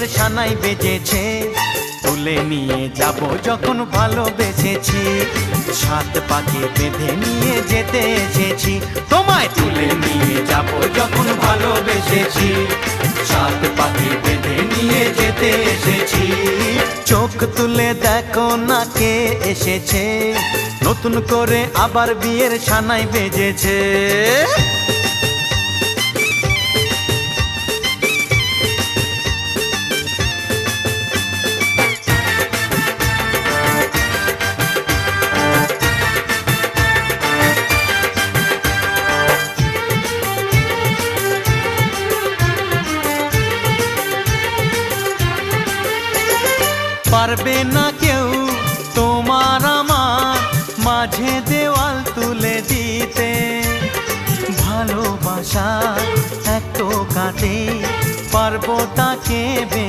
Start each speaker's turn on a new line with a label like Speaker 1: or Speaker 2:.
Speaker 1: বিয়ের সানাই বেজেছে, তুলে নিয়ে যাব যখন ভালোবেসেছি। সাত পাকে বেঁধে নিয়ে যেতে এসেছি, তোমায় তুলে নিয়ে যাব যখন ভালোবেসেছি। সাত পাকে বেঁধে নিয়ে যেতে এসেছি। চোখ তুলে দেখো না কে এসেছে, নতুন করে আবার বিয়ের সানাই বেজেছে। পারবে না কেউ তোমার আমার মাঝে দেওয়াল তুলে দিতে। ভালোবাসা এক টোকাতে পারবো তাকে